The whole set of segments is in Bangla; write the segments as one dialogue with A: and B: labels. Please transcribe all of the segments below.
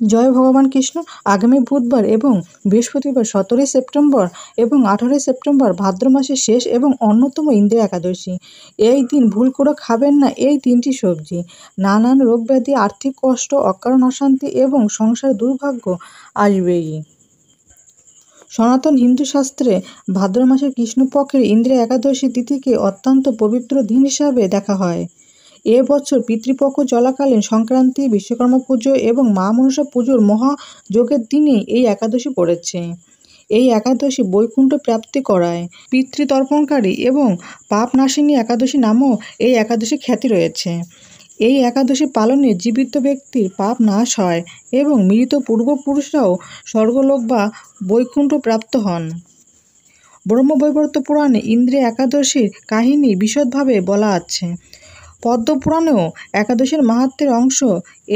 A: জয় ভগবান কৃষ্ণ। আগামী বুধবার এবং বৃহস্পতিবার 17 সেপ্টেম্বর এবং 18 সেপ্টেম্বর ভাদ্র মাসের শেষ এবং অন্যতম ইন্দ্রিয় একাদশী। এই দিন ভুল করে খাবেন না এই 3টি সবজি। নানান রোগব্যাধি, আর্থিক কষ্ট, অকারণ অশান্তি এবং সংসারে দুর্ভাগ্য আসবেই। সনাতন হিন্দু শাস্ত্রে ভাদ্র মাসের কৃষ্ণপক্ষের ইন্দ্রিয় একাদশী তিথিকে অত্যন্ত পবিত্র দিন হিসাবে দেখা হয়। এ বছর পিতৃপক্ষ চলাকালীন সংক্রান্তি, বিশ্বকর্মা পুজো এবং মা মনসা পুজোর মহাযোগের দিনে এই একাদশী পড়েছে। এই একাদশী বৈকুণ্ঠ প্রাপ্তি করায়। পিতৃতর্পণকারী এবং পাপনাশিনী একাদশী নামেও এই একাদশী খ্যাতি রয়েছে। এই একাদশী পালনে জীবিত ব্যক্তির পাপ নাশ হয় এবং মৃত পূর্বপুরুষরাও স্বর্গলোক বা বৈকুণ্ঠ প্রাপ্ত হন। ব্রহ্মবৈবর্ত পুরাণে ইন্দ্রিয় একাদশীর কাহিনী বিশদভাবে বলা আছে। পদ্মপুরাণেও একাদশীর মাহাত্ম্যের অংশ,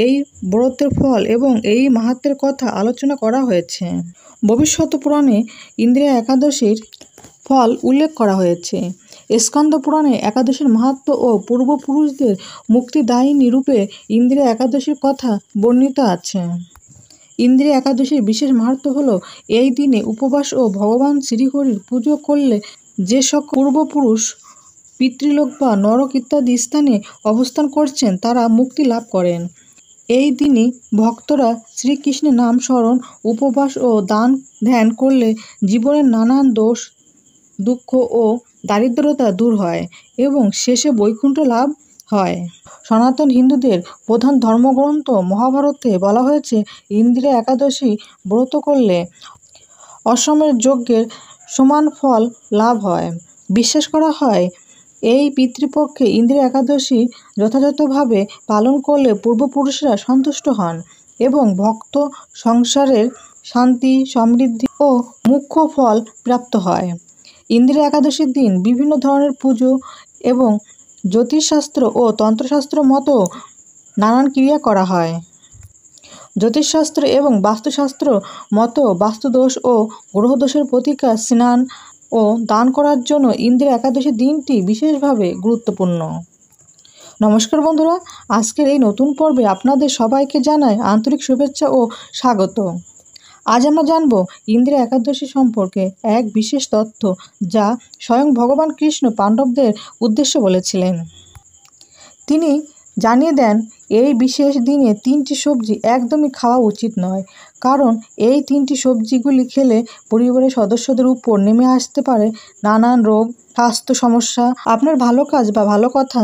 A: এই ব্রতের ফল এবং এই মাহাত্ম্যের কথা আলোচনা করা হয়েছে। ভবিষ্যৎ পুরাণে ইন্দ্রিয় একাদশীর ফল উল্লেখ করা হয়েছে। স্কন্দ পুরাণে একাদশীর মাহাত্ম্য ও পূর্বপুরুষদের মুক্তিদায়িনী রূপে ইন্দ্রিয় একাদশীর কথা বর্ণিত আছে। ইন্দ্রিয় একাদশীর বিশেষ মাহাত্ম্য হল, এই দিনে উপবাস ও ভগবান শ্রীহরির পুজো করলে যে সকল পূর্বপুরুষ পিতৃলোক বা নরক ইত্যাদি স্থানে অবস্থান করছেন তারা মুক্তি লাভ করেন। এই দিনই ভক্তরা শ্রীকৃষ্ণের নাম স্মরণ, উপবাস ও দান ধ্যান করলে জীবনের নানান দোষ, দুঃখ ও দারিদ্রতা দূর হয় এবং শেষে বৈকুণ্ঠ লাভ হয়। সনাতন হিন্দুদের প্রধান ধর্মগ্রন্থ মহাভারতে বলা হয়েছে, ইন্দ্রিয় একাদশী ব্রত করলে অশ্বমেধ যজ্ঞের সমান ফল লাভ হয়। বিশ্বাস করা হয়, এই পিতৃপক্ষে ইন্দ্রিয় একাদশী যথাযথভাবে পালন করলে পূর্বপুরুষরা সন্তুষ্ট হন এবং ভক্ত সংসারের শান্তি, সমৃদ্ধি ও মুখ্য ফল প্রাপ্ত হয়। ইন্দ্রিয় একাদশীর দিন বিভিন্ন ধরনের পুজো এবং জ্যোতিষশাস্ত্র ও তন্ত্রশাস্ত্র মতো নানান ক্রিয়া করা হয়। জ্যোতিষশাস্ত্র এবং বাস্তুশাস্ত্র মতো বাস্তুদোষ ও গ্রহদোষের প্রতিকার, স্নান ও দান করার জন্য ইন্দ্রিয় একাদশী দিনটি বিশেষভাবে গুরুত্বপূর্ণ। নমস্কার বন্ধুরা, আজকের এই নতুন পর্বে আপনাদের সবাইকে জানাই আন্তরিক শুভেচ্ছা ও স্বাগত। আজ আমরা জানব ইন্দ্রিয় একাদশী সম্পর্কে এক বিশেষ তথ্য, যা স্বয়ং ভগবান কৃষ্ণ পাণ্ডবদের উদ্দেশ্যে বলেছিলেন। তিনি জানিয়ে দেন, এই বিশেষ দিনে 3টি সবজি একদমই খাওয়া উচিত নয়, কারণ এই 3টি সবজিগুলি খেলে পরিবারের সদস্যদের উপর নেমে আসতে পারে নানান রোগ, স্বাস্থ্য সমস্যা, আপনার ভালো কাজ বা ভালো কথা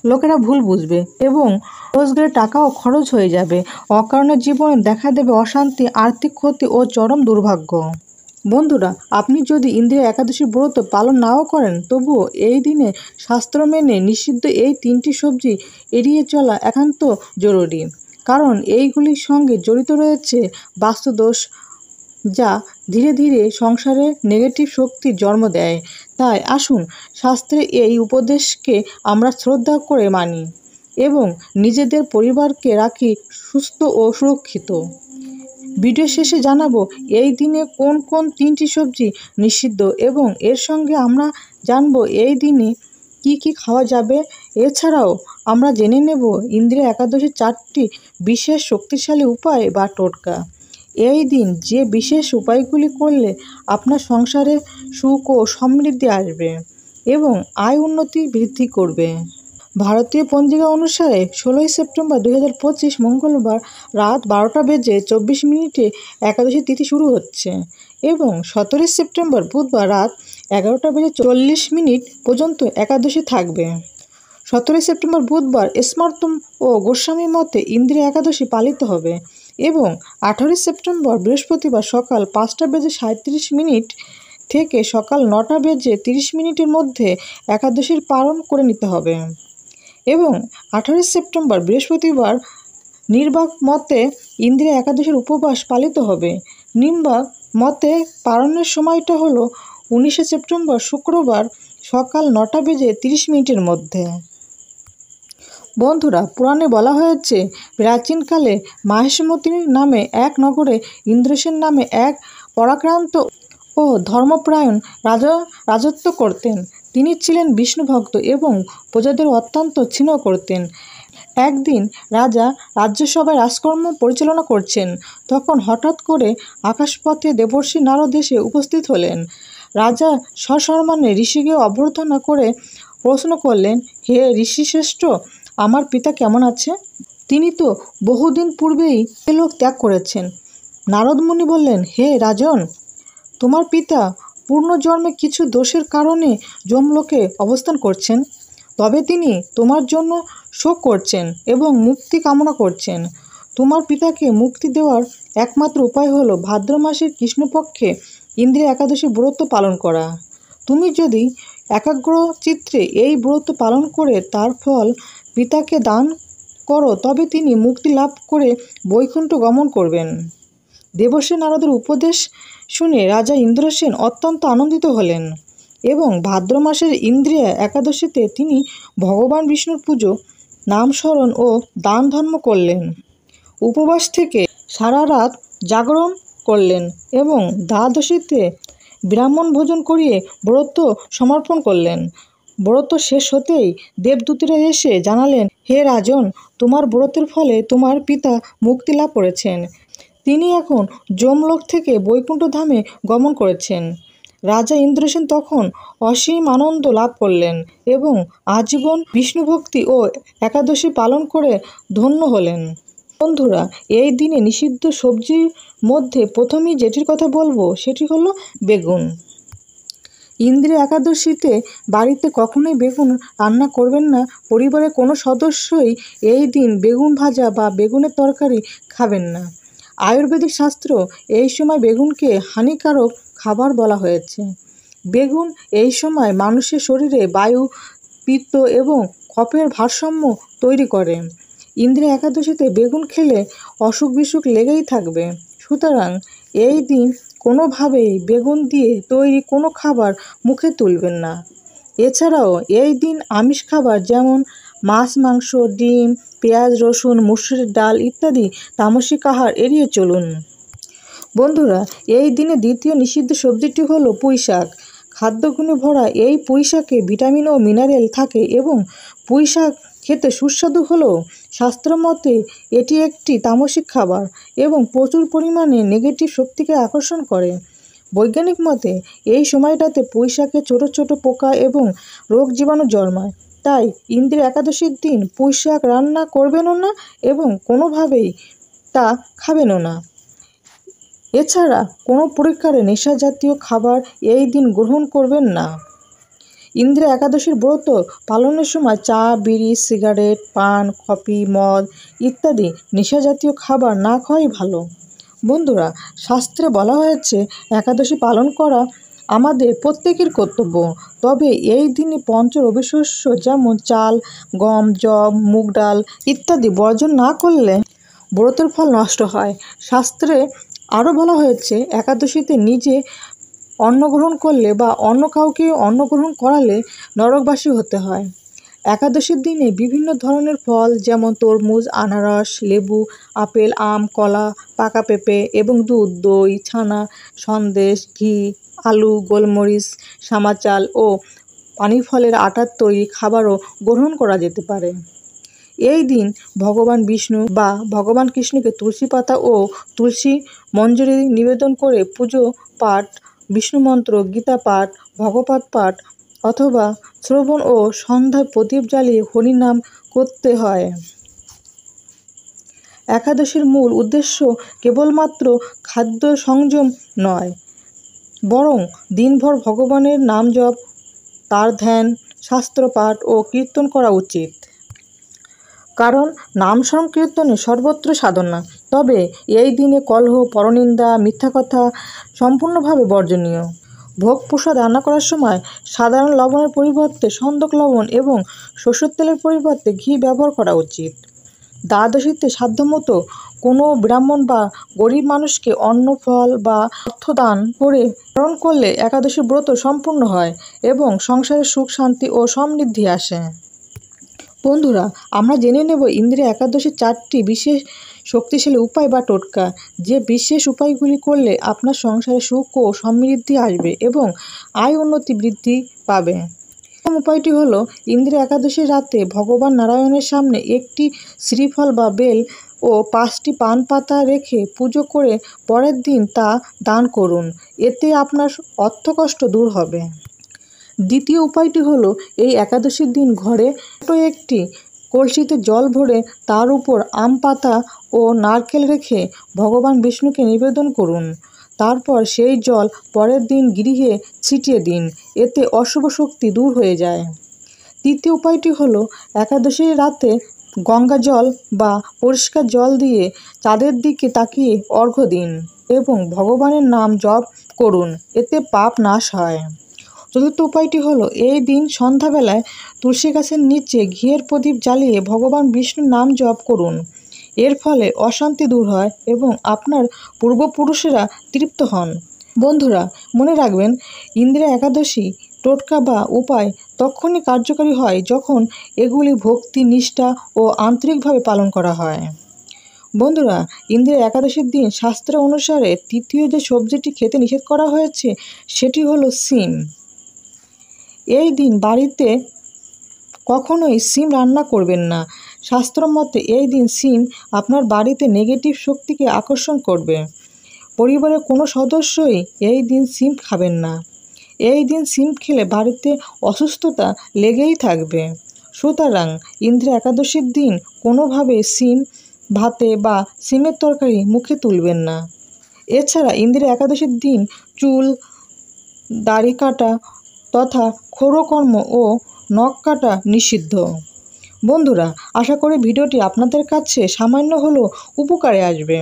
A: লোকেরা ভুল বুঝবে এবং রোজগারের টাকাও খরচ হয়ে যাবে। অকারণে জীবনে দেখা দেবে অশান্তি, আর্থিক ক্ষতি ও চরম দুর্ভাগ্য। বন্ধুরা, আপনি যদি ইন্দ্রিয় একাদশী ব্রত পালন নাও করেন, তবুও এই দিনে শাস্ত্র মেনে নিষিদ্ধ এই 3টি সবজি এড়িয়ে চলা একান্ত জরুরি, কারণ এইগুলির সঙ্গে জড়িত রয়েছে বাস্তুদোষ, যা ধীরে ধীরে সংসারে নেগেটিভ শক্তির জন্ম দেয়। তাই আসুন শাস্ত্রের এই উপদেশকে আমরা শ্রদ্ধা করে মানি এবং নিজেদের পরিবারকে রাখি সুস্থ ও সুরক্ষিত। ভিডিও শেষে জানাবো এই দিনে কোন কোন 3টি সবজি নিষিদ্ধ এবং এর সঙ্গে আমরা জানবো এই দিনে কি কি খাওয়া যাবে। এছাড়াও আমরা জেনে নেব ইন্দ্রিয় একাদশীর 4টি বিশেষ শক্তিশালী উপায় বা টোটকা। এই দিন যে বিশেষ উপায়গুলি করলে আপনার সংসারে সুখ ও সমৃদ্ধি আসবে এবং আয় উন্নতি বৃদ্ধি করবে। ভারতীয় পঞ্জিকা অনুসারে 16 সেপ্টেম্বর 2025 মঙ্গলবার রাত 12:24 একাদশী তিথি শুরু হচ্ছে এবং 17 সেপ্টেম্বর বুধবার রাত 11:40 পর্যন্ত একাদশী থাকবে। 17 সেপ্টেম্বর বুধবার স্মার্তম ও গোস্বামী মতে ইন্দ্রিয় একাদশী পালিত হবে এবং 18 সেপ্টেম্বর বৃহস্পতিবার সকাল 5:37 থেকে সকাল 9:30 মধ্যে একাদশীর পালন করে নিতে হবে এবং 18 সেপ্টেম্বর বৃহস্পতিবার নির্বাক মতে ইন্দ্রিয় একাদশীর উপবাস পালিত হবে। নিম্বাক মতে পালনের সময়টা হলো 19 সেপ্টেম্বর শুক্রবার সকাল 9:30 মধ্যে। বন্ধুরা, পুরাণে বলা হয়েছে, প্রাচীনকালে মাহেশমতি নামে এক নগরে ইন্দ্রসেন নামে এক পরাক্রান্ত ও ধর্মপরায়ণ রাজা রাজত্ব করতেন। তিনি ছিলেন বিষ্ণু ভক্ত এবং প্রজাদের অত্যন্ত স্নেহ করতেন। একদিন রাজা রাজ্যসভায় রাজকর্ম পরিচালনা করছেন। তখন হঠাৎ করে আকাশপথে দেবর্ষি নারদ এসে উপস্থিত হলেন। রাজা সসম্মানে ঋষিকে অভ্যর্থনা করে প্রশ্ন করলেন, হে ঋষিশ্রেষ্ঠ, আমার পিতা কেমন আছে? তিনি তো বহুদিন পূর্বেই লোক ত্যাগ করেছেন। নারদ মুনি বললেন, হে রাজন, তোমার পিতা পূর্বজন্মে কিছু দোষের কারণে যমলোকে অবস্থান করছেন। তবে তিনি তোমার জন্য শোক করছেন এবং মুক্তি কামনা করছেন। তোমার পিতাকে মুক্তি দেওয়ার একমাত্র উপায় হলো ভাদ্র মাসের কৃষ্ণপক্ষে ইন্দ্রিয় একাদশী ব্রত পালন করা। তুমি যদি একাগ্র চিত্তে এই ব্রত পালন করে তার ফল পিতাকে দান করো, তবে তিনি মুক্তি লাভ করে বৈকুণ্ঠ গমন করবেন। দেবর্ষি নারদের উপদেশ শুনে রাজা ইন্দ্রসেন অত্যন্ত আনন্দিত হলেন এবং ভাদ্র মাসের ইন্দ্রিয় একাদশীতে তিনি ভগবান বিষ্ণুর পুজো, নামস্মরণ ও দান ধর্ম করলেন। উপবাস থেকে সারা রাত জাগরণ করলেন এবং দ্বাদশীতে ব্রাহ্মণ ভোজন করিয়ে ব্রত সমর্পণ করলেন। ব্রত শেষ হতেই দেবদূতরা এসে জানালেন, হে রাজন, তোমার ব্রতের ফলে তোমার পিতা মুক্তি লাভ করেছেন। তিনি এখন যমলোক থেকে বৈকুণ্ঠ ধামে গমন করেছেন। রাজা ইন্দ্রসেন তখন অসীম আনন্দ লাভ করলেন এবং আজীবন বিষ্ণুভক্তি ও একাদশী পালন করে ধন্য হলেন। বন্ধুরা, এই দিনে নিষিদ্ধ সবজির মধ্যে প্রথমেই যেটির কথা বলবো সেটি হলো বেগুন। ইন্দ্রিয় একাদশীতে বাড়িতে কখনোই বেগুন রান্না করবেন না। পরিবারের কোনো সদস্যই এই দিন বেগুন ভাজা বা বেগুনের তরকারি খাবেন না। আয়ুর্বেদিক শাস্ত্র এই সময় বেগুনকে হানিকারক খাবার বলা হয়েছে। বেগুন এই সময় মানুষের শরীরে বায়ু, পিত্ত এবং কফের ভারসাম্য তৈরি করে। ইন্দ্রিয় একাদশীতে বেগুন খেলে অসুখ বিসুখ লেগেই থাকবে। সুতরাং এই দিন কোনোভাবেই বেগুন দিয়ে তৈরি কোনো খাবার মুখে তুলবেন না। এছাড়াও এই দিন আমিষ খাবার যেমন মাছ, মাংস, ডিম, পেঁয়াজ, রসুন, মুসুরির ডাল ইত্যাদি তামসিক আহার এড়িয়ে চলুন। বন্ধুরা, এই দিনে দ্বিতীয় নিষিদ্ধ সবজিটি হলো পুঁই শাক। খাদ্যগুণে ভরা এই পুঁই শাকে ভিটামিন ও মিনারেল থাকে এবং পুঁই শাক খেতে সুস্বাদু হলেও শাস্ত্রমতে এটি একটি তামসিক খাবার এবং প্রচুর পরিমাণে নেগেটিভ শক্তিকে আকর্ষণ করে। বৈজ্ঞানিক মতে এই সময়টাতে পুঁই শাকে ছোট ছোট পোকা এবং রোগ জীবাণু জন্মায়। তাই ইন্দ্রিয় একাদশীর দিন পুঁই শাক রান্না করবেনও না এবং কোনোভাবেই তা খাবেনও না। এছাড়া কোনো প্রকারে নেশা জাতীয় খাবার এই দিন গ্রহণ করবেন না। ইন্দ্রিয় একাদশীর ব্রত পালনের সময় চা, বিড়ি, সিগারেট, পান, কফি, মদ ইত্যাদি নেশাজাতীয় খাবার না খাওয়াই ভালো। বন্ধুরা, শাস্ত্রে বলা হয়েছে একাদশী পালন করা আমাদের প্রত্যেকের কর্তব্য। তবে এই দিনে পঞ্চ রবি শস্য যেমন চাল, গম, যব, মুগ ডাল ইত্যাদি বর্জন না করলে ব্রতের ফল নষ্ট হয়। শাস্ত্রে আরও বলা হয়েছে একাদশীতে নিজে অন্ন গ্রহণ করলে বা অন্য কাউকে অন্ন গ্রহণ করালে নরকবাসী হতে হয়। একাদশীর দিনে বিভিন্ন ধরনের ফল যেমন তরমুজ, আনারস, লেবু, আপেল, আম, কলা, পাকা পেঁপে এবং দুধ, দই, ছানা, সন্দেশ, ঘি, আলু, গোলমরিচ, সামা চাল ও পানি ফলের আটার তৈরি খাবারও গ্রহণ করা যেতে পারে। এই দিন ভগবান বিষ্ণু বা ভগবান কৃষ্ণকে তুলসী পাতা ও তুলসী মঞ্জরি নিবেদন করে পুজো পাঠ, বিষ্ণু মন্ত্র, গীতা পাঠ, ভগবত পাঠ অথবা শ্রবণ ও সন্ধ্যায় প্রদীপ জ্বালিয়ে হরিনাম করতে হয়। একাদশীর মূল উদ্দেশ্য কেবলমাত্র খাদ্য সংযম নয়, বরং দিনভর ভগবানের নাম জপ, তার ধ্যান, শাস্ত্র পাঠ ও কীর্তন করা উচিত। কারণ নাম সংকীর্তনে সর্বত্র সাধনা। তবে এই দিনে কলহ, পরনিন্দা, মিথ্যা কথা সম্পূর্ণভাবে বর্জনীয়। ভোগ প্রসাদ রান্না করার সময় সাধারণ লবণের পরিবর্তে সন্দক লবণ এবং সরষের তেলের পরিবর্তে ঘি ব্যবহার করা উচিত। দ্বাদশীতে সাধ্যমতো কোনো ব্রাহ্মণ বা গরিব মানুষকে অন্ন, ফল বা অর্থ দান করে পালন করলে একাদশী ব্রত সম্পূর্ণ হয় এবং সংসারে সুখ, শান্তি ও সমৃদ্ধি আসে। বন্ধুরা, আমরা জেনে নেব ইন্দ্রিয় একাদশীর 4টি বিশেষ শক্তিশালী উপায় বা টোটকা। যে বিশেষ উপায়গুলি করলে আপনার সংসারে সুখ ও সমৃদ্ধি আসবে এবং আয় উন্নতি বৃদ্ধি পাবে। উপায়টি হলো ইন্দিরা একাদশীর রাতে ভগবান নারায়ণের সামনে একটি শ্রীফল বা বেল ও 5টি পান পাতা রেখে পুজো করে পরের দিন তা দান করুন। এতে আপনার অর্থকষ্ট দূর হবে। দ্বিতীয় উপায়টি হলো এই একাদশীর দিন ঘরে ছোটো একটি কলসিতে জল ভরে তার উপর আম পাতা ও নারকেল রেখে ভগবান বিষ্ণুকে নিবেদন করুন। তারপর সেই জল পরের দিন গৃহে ছিটিয়ে দিন। এতে অশুভ শক্তি দূর হয়ে যায়। তৃতীয় উপায়টি হলো একাদশীর রাতে গঙ্গা জল বা পরিষ্কার জল দিয়ে চাঁদের দিকে তাকিয়ে অর্ঘ্য দিন এবং ভগবানের নাম জপ করুন। এতে পাপ নাশ হয়। চতুর্থ উপায়টি হলো এই দিন সন্ধ্যাবেলায় তুলসী গাছের নিচে ঘিয়ের প্রদীপ জ্বালিয়ে ভগবান বিষ্ণুর নাম জপ করুন। এর ফলে অশান্তি দূর হয় এবং আপনার পূর্বপুরুষেরা তৃপ্ত হন। বন্ধুরা, মনে রাখবেন, ইন্দিরা একাদশী টোটকা বা উপায় তখনই কার্যকারী হয় যখন এগুলি ভক্তি, নিষ্ঠা ও আন্তরিকভাবে পালন করা হয়। বন্ধুরা, ইন্দিরা একাদশীর দিন শাস্ত্র অনুসারে তৃতীয় যে সবজিটি খেতে নিষেধ করা হয়েছে সেটি হলো শিম। এই দিন বাড়িতে কখনোই শিম রান্না করবেন না। শাস্ত্র মতে এই দিন শিম আপনার বাড়িতে নেগেটিভ শক্তিকে আকর্ষণ করবে। পরিবারের কোনো সদস্যই এই দিন শিম খাবেন না। এই দিন শিম খেলে বাড়িতে অসুস্থতা লেগেই থাকবে। সুতরাং ইন্দিরা একাদশীর দিন কোনোভাবে শিম ভাতে বা শিমের তরকারি মুখে তুলবেন না। এছাড়া ইন্দিরা একাদশীর দিন চুল, দাড়ি কাটা তথা ক্ষৌরকর্ম ও নখ কাটা নিষিদ্ধ। বন্ধুরা, আশা করি ভিডিওটি আপনাদের কাছে সামান্য হলেও উপকারে আসবে।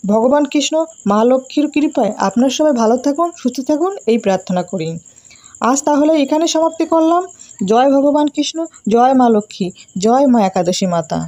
A: ভগবান কৃষ্ণ, মা লক্ষ্মীর কৃপায় আপনার সবাই ভালো থাকুন, সুস্থ থাকুন, এই প্রার্থনা করি। আজ তাহলে এখানে সমাপ্তি করলাম। জয় ভগবান কৃষ্ণ, জয় মা লক্ষ্মী, জয় মা একাদশী মাতা।